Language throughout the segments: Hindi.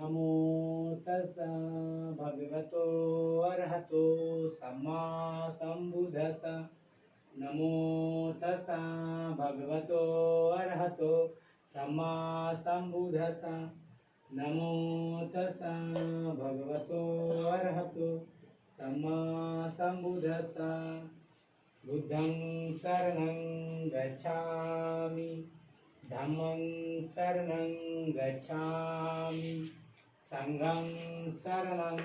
नमो तस्सा भगवतो अरहतो सम्मा सम्बुद्धस्सा। नमो तस्सा भगवतो अरहतो सम्मा सम्बुद्धस्सा। नमो तस्सा भगवतो अरहतो सम्मा सम्बुद्धस्सा। बुद्धं शरणं गच्छामि, धम्मं शरणं गच्छामि, संघं शरणं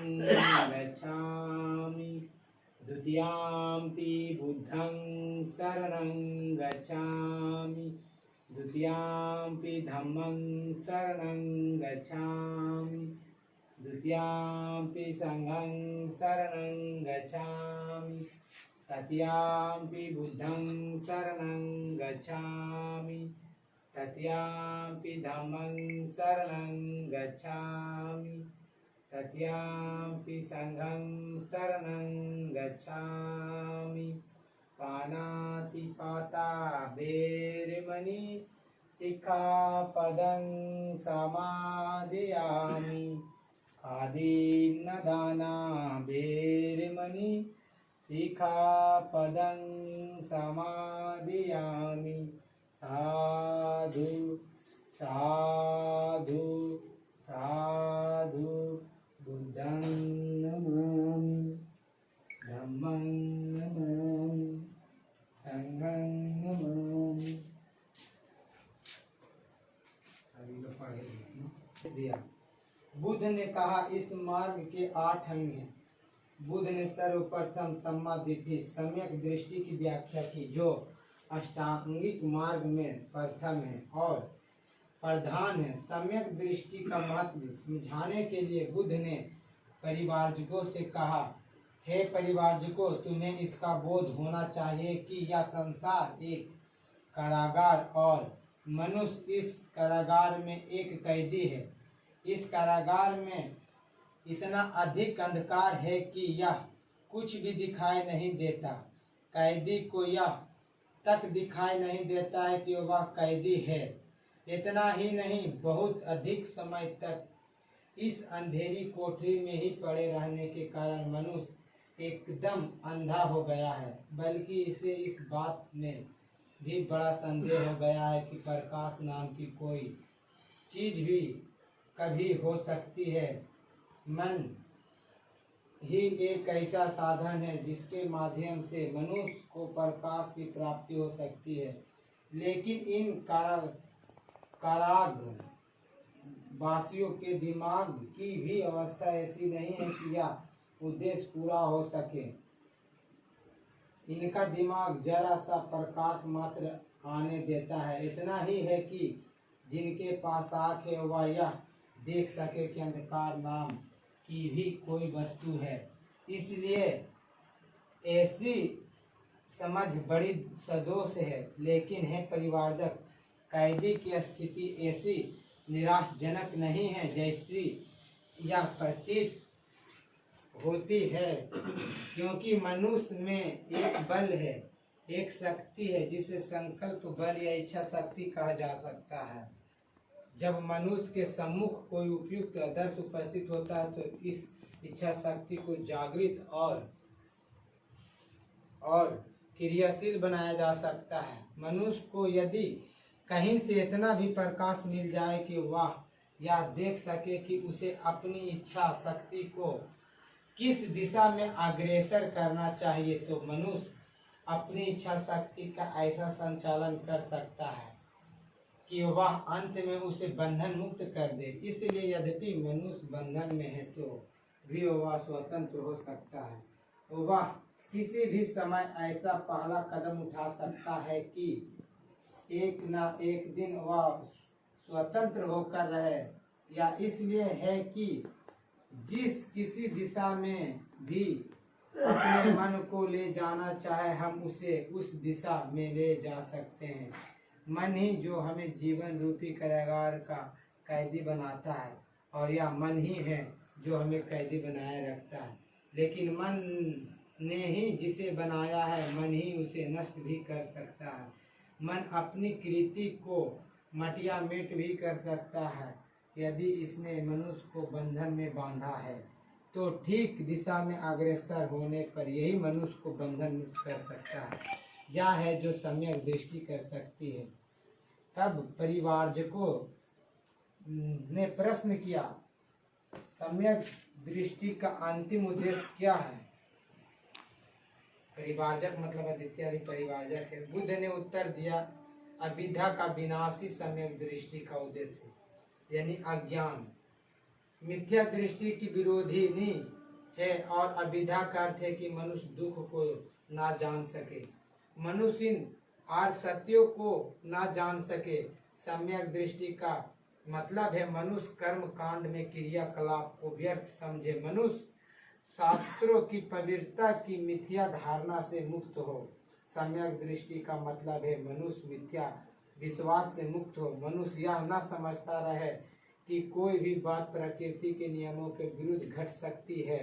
गच्छामि, द्वितीयाम्पि बुद्धं शरणं गच्छामि, द्वितीयाम्पि धम्मं शरणं गच्छामि, द्वितीयाम्पि संघं शरणं गच्छामि, तृतीयाम्पि बुद्धं शरणं गच्छामि, तृतीयाम्पि धम्मं शरणं गच्छामि, तृतीयाम्पि संघं शरणं गच्छामि। पानातिपाता वेरमणि सिक्खापदं समादयामि। आदीन्नदाना वेरमणि सिक्खापदं समादयामि। साधु साधु साधु। बुद्धं नमामि, धम्मं नमामि, संघं नमामि। बुद्ध ने कहा, इस मार्ग के 8 अंग हैं। बुद्ध ने सर्वप्रथम सम्मा दिट्ठि सम्यक दृष्टि की व्याख्या की, जो अष्टांगिक मार्ग में प्रथम है और प्रधान है। सम्यक दृष्टि का महत्व समझाने के लिए बुद्ध ने परिवारजकों से कहा, हे परिवारजकों, तुम्हें इसका बोध होना चाहिए कि यह संसार एक कारागार और मनुष्य इस कारागार में एक कैदी है। इस कारागार में इतना अधिक अंधकार है कि यह कुछ भी दिखाई नहीं देता। कैदी को यह तक दिखाई नहीं देता है कि वह कैदी है। इतना ही नहीं, बहुत अधिक समय तक इस अंधेरी कोठरी में ही पड़े रहने के कारण मनुष्य एकदम अंधा हो गया है। बल्कि इसे इस बात में भी बड़ा संदेह हो गया है कि प्रकाश नाम की कोई चीज भी कभी हो सकती है। मन ही एक ऐसा साधन है जिसके माध्यम से मनुष्य को प्रकाश की प्राप्ति हो सकती है। लेकिन इन कारागार वासियों के दिमाग की भी अवस्था ऐसी नहीं है कि यह उद्देश्य पूरा हो सके। इनका दिमाग जरा सा प्रकाश मात्र आने देता है। इतना ही है कि जिनके पास आँख है वह यह देख सके कि अंधकार नाम की भी कोई वस्तु है। इसलिए ऐसी समझ बड़ी सदोष है। लेकिन है परिवारजक, कैदी की स्थिति ऐसी निराशजनक नहीं है जैसी यह प्रतीत होती है, क्योंकि मनुष्य में एक बल है, एक शक्ति है जिसे संकल्प बल या इच्छा शक्ति कहा जा सकता है। जब मनुष्य के सम्मुख कोई उपयुक्त आदर्श उपस्थित होता है तो इस इच्छा शक्ति को जागृत और क्रियाशील बनाया जा सकता है। मनुष्य को यदि कहीं से इतना भी प्रकाश मिल जाए कि वह यह देख सके कि उसे अपनी इच्छा शक्ति को किस दिशा में अग्रसर करना चाहिए, तो मनुष्य अपनी इच्छा शक्ति का ऐसा संचालन कर सकता है कि वह अंत में उसे बंधन मुक्त कर दे। इसलिए यद्यपि मनुष्य बंधन में है तो भी वह स्वतंत्र हो सकता है। वह किसी भी समय ऐसा पहला कदम उठा सकता है कि एक न एक दिन वह स्वतंत्र होकर रहे। या इसलिए है कि जिस किसी दिशा में भी अपने मन को ले जाना चाहे हम उसे उस दिशा में ले जा सकते हैं। मन ही जो हमें जीवन रूपी कारागार का कैदी बनाता है और यह मन ही है जो हमें कैदी बनाए रखता है। लेकिन मन ने ही जिसे बनाया है, मन ही उसे नष्ट भी कर सकता है। मन अपनी कृति को मटिया मेट भी कर सकता है। यदि इसने मनुष्य को बंधन में बांधा है तो ठीक दिशा में अग्रसर होने पर यही मनुष्य को बंधन मुक्त कर सकता है। यह है जो सम्यक दृष्टि कर सकती है। तब परिवारजकों ने प्रश्न किया, सम्यक दृष्टि का अंतिम उद्देश्य क्या है? परिवारजक मतलब आदित्य परिवारजक है। बुद्ध ने उत्तर दिया, अविद्या का विनाश ही सम्यक दृष्टि का उद्देश्य है, यानी अज्ञान। मिथ्या दृष्टि की विरोधिनी है और अविद्या का अर्थ है कि मनुष्य दुख को ना जान सके, मनुष्य इन आर्य सत्यों को ना जान सके। सम्यक दृष्टि का मतलब है मनुष्य कर्म कांड में क्रियाकलाप को व्यर्थ समझे, मनुष्य शास्त्रों की पवित्रता की मिथ्या धारणा से मुक्त हो। सम्यक दृष्टि का मतलब है मनुष्य मिथ्या विश्वास से मुक्त हो, मनुष्य यह न समझता रहे कि कोई भी बात प्रकृति के नियमों के विरुद्ध घट सकती है।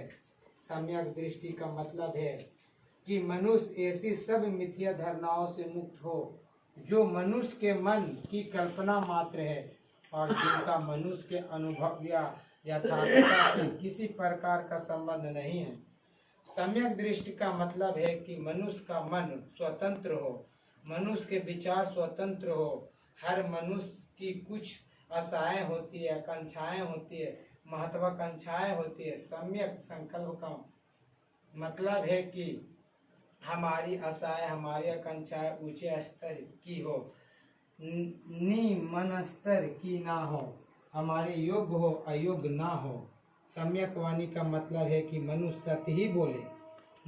सम्यक दृष्टि का मतलब है कि मनुष्य ऐसी सब मिथ्या धारणाओं से मुक्त हो जो मनुष्य के मन की कल्पना मात्र है और जिनका मनुष्य के अनुभव या यथार्थता से किसी प्रकार का संबंध नहीं है। सम्यक दृष्टि का मतलब है कि मनुष्य का मन स्वतंत्र हो, मनुष्य के विचार स्वतंत्र हो। हर मनुष्य की कुछ आशाएं होती है, आकांक्षाएं होती है, महत्वाकांक्षाएं होती है। सम्यक संकल्प का मतलब है कि हमारी आशाएं, हमारी आकांक्षाएं ऊंचे स्तर की हो, निम्न स्तर की ना हो, हमारे योग्य हो, अयोग्य ना हो। सम्यक वाणी का मतलब है कि मनुष्य सत्य ही बोले,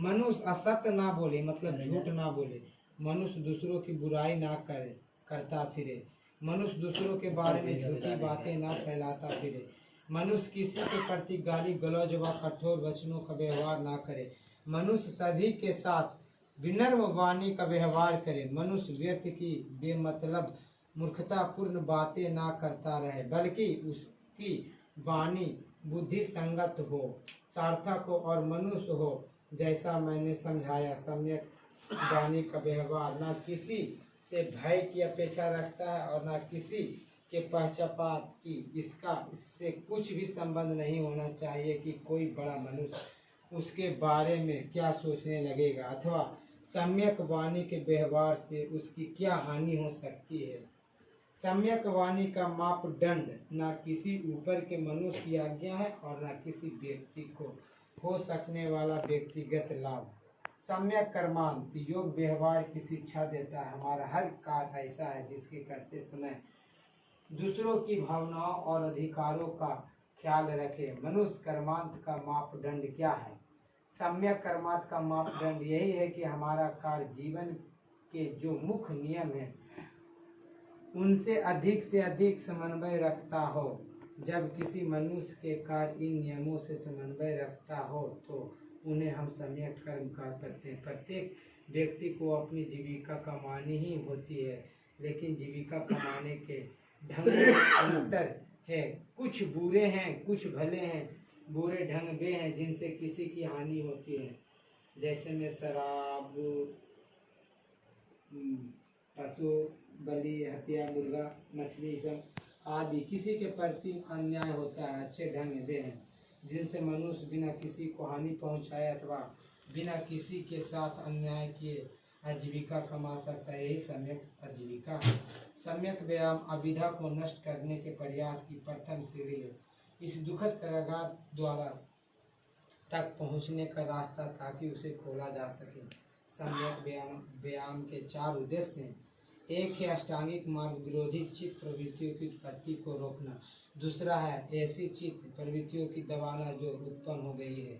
मनुष्य असत्य ना बोले, मतलब झूठ ना बोले। मनुष्य दूसरों की बुराई ना करे करता फिरे, मनुष्य दूसरों के बारे में झूठी बातें ना फैलाता फिरे, मनुष्य किसी के प्रति गाली गलौज व कठोर वचनों का व्यवहार ना करे, मनुष्य सभी के साथ विनम्र वाणी का व्यवहार करे, मनुष्य व्यर्थ की बेमतलब मूर्खतापूर्ण बातें ना करता रहे, बल्कि उसकी वाणी बुद्धि संगत हो, सार्थक हो और मनुष्य हो जैसा मैंने समझाया। सम्यक वाणी का व्यवहार न किसी से भय की अपेक्षा रखता है और न किसी के पक्षपात की। इससे कुछ भी संबंध नहीं होना चाहिए कि कोई बड़ा मनुष्य उसके बारे में क्या सोचने लगेगा अथवा सम्यक वाणी के व्यवहार से उसकी क्या हानि हो सकती है। सम्यक वाणी का मापदंड न किसी ऊपर के मनुष्य की आज्ञा है और न किसी व्यक्ति को हो सकने वाला व्यक्तिगत लाभ। सम्यक कर्मांत योग व्यवहार की शिक्षा देता है। हमारा हर कार्य ऐसा है जिसके करते समय दूसरों की भावनाओं और अधिकारों का ख्याल रखे। मनुष्य कर्मांत का मापदंड क्या है? सम्यक कर्मांत का मापदंड यही है कि हमारा कार्य जीवन के जो मुख्य नियम है उनसे अधिक से अधिक समन्वय रखता हो। जब किसी मनुष्य के कार्य इन नियमों से समन्वय रखता हो तो उन्हें हम सम्यक कर्म कह सकते हैं। प्रत्येक व्यक्ति को अपनी जीविका कमानी ही होती है, लेकिन जीविका कमाने के ढंग में अंतर है। कुछ बुरे हैं, कुछ भले हैं। बुरे ढंग वे हैं जिनसे किसी की हानि होती है, जैसे में शराब, पशु बलि, हत्या, मुर्गा, मछली सब आदि किसी के प्रति अन्याय होता है। अच्छे ढंग वे हैं जिनसे मनुष्य बिना किसी को हानि पहुंचाए अथवा बिना किसी के साथ अन्याय किए आजीविका कमा सकता है। यही सम्यक आजीविका है। सम्यक व्यायाम अविद्या को नष्ट करने के प्रयास की प्रथम सीढ़ी है। इस दुखद कारागार द्वारा तक पहुंचने का रास्ता ताकि उसे खोला जा सके। सम्यक व्यायाम के 4 उद्देश्य हैं। एक है अष्टांगिक मार्ग विरोधी चित्त प्रवृत्तियों की उत्पत्ति को रोकना। दूसरा है ऐसी चित्त प्रवृत्तियों की दबाना जो उत्पन्न हो गई है।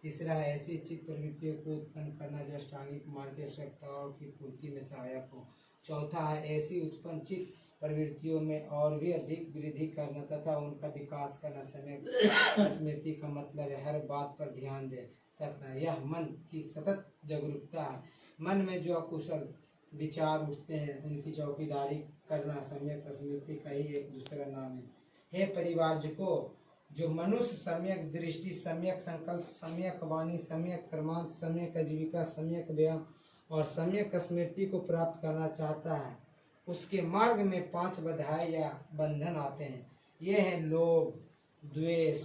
तीसरा है ऐसी चित्त प्रवृत्तियों को उत्पन्न करना जो अष्टांगिक मार्ग की आवश्यकताओं की पूर्ति में सहायक हो। चौथा है ऐसी उत्पन्न चित्त प्रवृत्तियों में और भी अधिक वृद्धि करना तथा उनका विकास करना। सम्यक स्मृति का मतलब है हर बात पर ध्यान दे सकना। यह मन की सतत जागरूकता है। मन में जो अकुशल विचार उठते हैं उनकी चौकीदारी करना सम्यक स्मृति का ही एक दूसरा नाम है। हे परिवारजकों, जो मनुष्य सम्यक दृष्टि, सम्यक संकल्प, सम्यक वाणी, सम्यक कर्मांत, सम्यक आजीविका, सम्यक व्यायाम और सम्यक स्मृति को प्राप्त करना चाहता है, उसके मार्ग में 5 बाधाएं या बंधन आते हैं। ये हैं लोभ, द्वेष,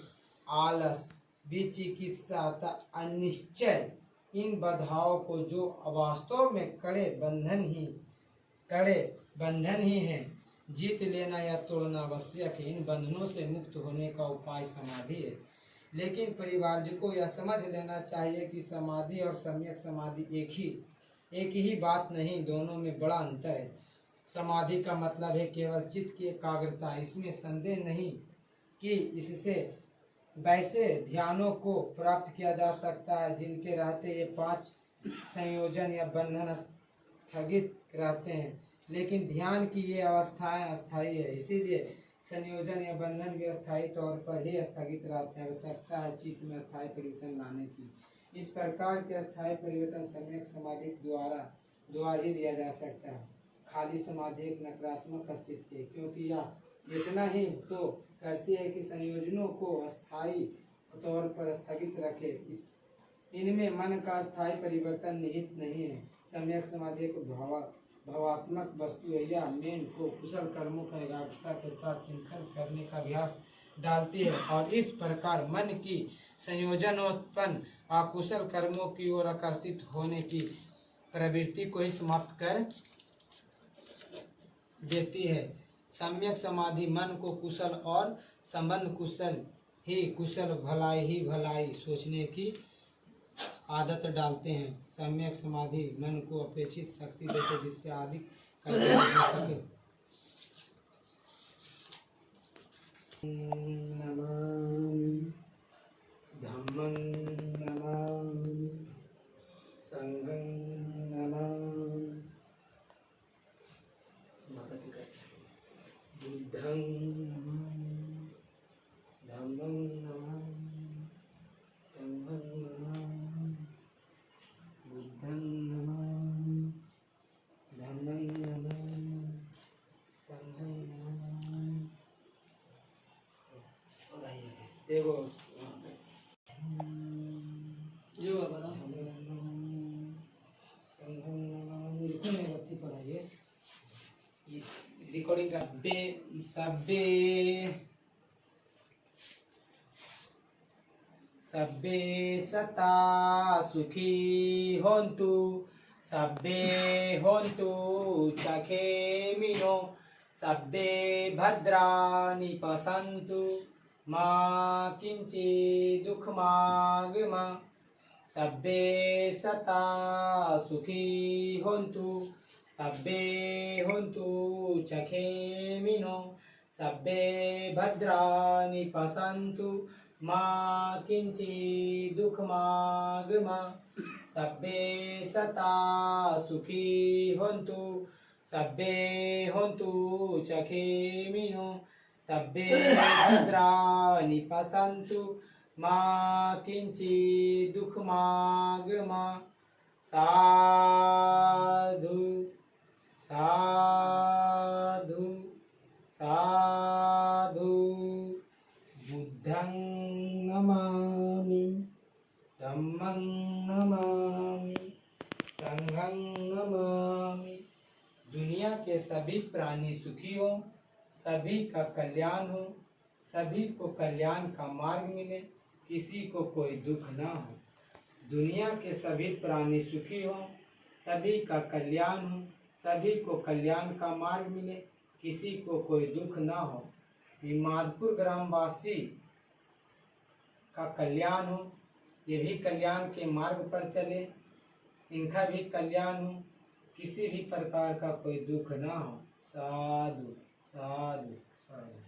आलस, विचिकित्सा तथा अनिश्चय। इन बाधाओं को जो वास्तव में कड़े बंधन ही हैं, जीत लेना या तोड़ना आवश्यक है। इन बंधनों से मुक्त होने का उपाय समाधि है। लेकिन परिवारजन को यह समझ लेना चाहिए कि समाधि और सम्यक समाधि एक ही बात नहीं, दोनों में बड़ा अंतर है। समाधि का मतलब है केवल चित्त की एकाग्रता। इसमें संदेह नहीं कि इससे वैसे ध्यानों को प्राप्त किया जा सकता है जिनके रहते ये 5 संयोजन या बंधन स्थगित रहते हैं, लेकिन ध्यान की ये अवस्थाएं अस्थायी है। इसीलिए संयोजन या बंधन भी अस्थायी तौर पर ही स्थगित रहते हैं। आवश्यकता है चित्त में अस्थायी परिवर्तन लाने की। इस प्रकार के अस्थायी परिवर्तन सम्यक समाधि द्वारा ही दिया जा सकता है। खाली समाधि एक नकारात्मक स्थिति है, क्योंकि यह इतना ही तो करती है कि संयोजनों को अस्थायी तौर पर स्थगित रखे। इनमें मन का स्थायी परिवर्तन निहित नहीं है। सम्यक समाधि एक भावात्मक वस्तु है। यह मन को कुशल कर्मों का एकाग्रता के साथ चिंतन करने का अभ्यास डालती है और इस प्रकार मन की संयोजनोत्पन्न अकुशल कर्मों की ओर आकर्षित होने की प्रवृत्ति को ही समाप्त कर देती है। सम्यक समाधि मन को कुशल और संबंध कुशल भलाई सोचने की आदत डालते हैं। सम्यक समाधि मन को अपेक्षित शक्ति देते जिससे अधिक कल्याण हो सके। नमामि धम्मं नमामि संघं नमामि बुद्धं नमामि धम्मं नमामि संघं नमामि बुद्धं नमामि धम्मं नमामि संघं नमामि। देखो जो पढ़ाइए रिकॉर्डिंग का सब्बे सता सुखी होन्तु सब्बे होन्तु चखेमिनो सब्बे भद्राणि पश्यन्तु मा किंचित् दुःखमागमा सब्बे सता सुखी होन्तु सब्बे होन्तु चखेमिनो सब्बे भद्राणि पश्यन्तु मा किंचित् दुःखमागमा सब्बे सता सुखी होन्तु सब्बे होन्तु चखेमिनो सब्बे भद्राणि पश्यन्तु मा किंचित् दुःखमागमा। साधु साधु साधु। बुद्धं नमामि धम्मं नमामि संघं नमामि। दुनिया के सभी प्राणी सुखी हो, सभी का कल्याण हो, सभी को कल्याण का मार्ग मिले, किसी को कोई दुख न हो। दुनिया के सभी प्राणी सुखी हो, सभी का कल्याण हो, सभी को कल्याण का मार्ग मिले, किसी को कोई दुख न हो। माधपुर ग्रामवासी का कल्याण हो, ये भी कल्याण के मार्ग पर चले, इनका भी कल्याण हो, किसी भी प्रकार का कोई दुख न हो। साधु साधु साधु।